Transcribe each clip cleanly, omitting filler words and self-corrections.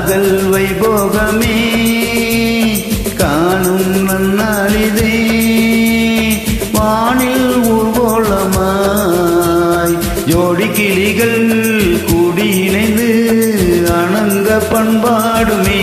காதல் வைபோகமே காணும் நன்னாளிதே வானில் ஊர்வலமாய் ஜோடி கிளிகள் கூடி இணைந்து ஆனந்த பண்பாடுமே.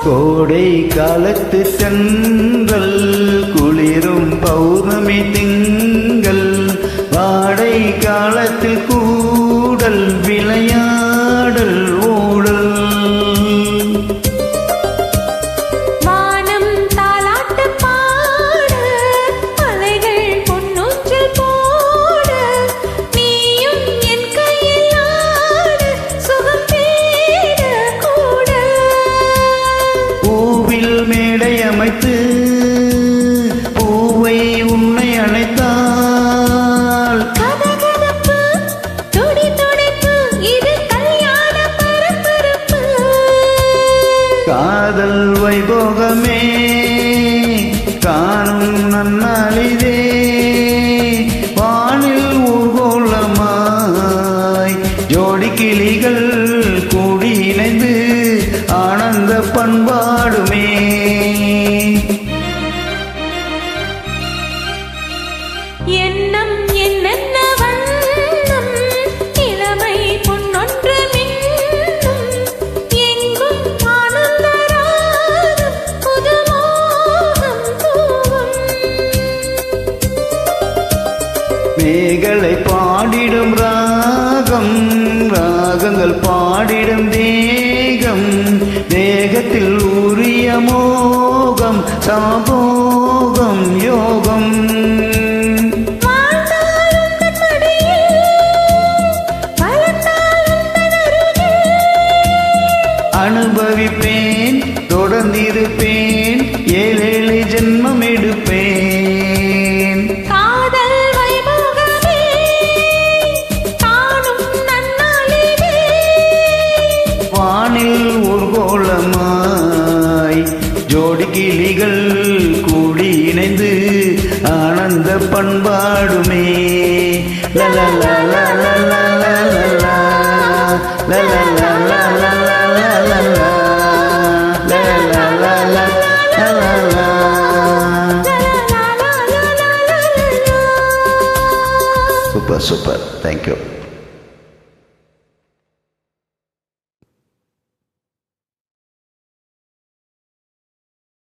கோடை காலத்து தென்றல் குளிரும் பௌர்ணமி திங்கள் வாடை காலத்தில் கூடல் விளையாடல் ஊடல் வானம் தாலாட்டு பாட மலைகள் பொன்னூஞ்சல் போட நீயும் என் கையில் ஆட சுகம் தேட கூட பூவில் மேடை அமைத்து பூவை உன்னை அழைத்தால் கதகதப்பு துடி துடிப்பு இது கல்யாண பரபரப்பு. காதல் வைபோகமே காணும் நன்னாளிதே வானில் ஊர்வலமாய் ஜோடி கிளிகள் கூடி இணைந்து ஆனந்த பண்பாடுமே. எண்ணம் என்னென்ன வண்ணம் இளமை பொன்னொன்று மின்னும் எங்கும் ஆனந்த ராகம் புது மோகம் தூவும். மேகலை பாடிடும் ராகம் ராகங்கள் பாடிடும் தேகம் தேகத்தில் உரிய மோகம் சமபோகம் யோகம் அனுபவிப்பேன் தொடர்ந்திருப்பேன் ஏழேழு ஜென்மம் எடுப்பேன். காதல் வைபோகமே காணும் நன்னாளிதே வானில் ஊர்வலமாய் ஜோடி கிளிகள் கூடி இணைந்து ஆனந்த பண்பாடுமே. Super, super. Thank you.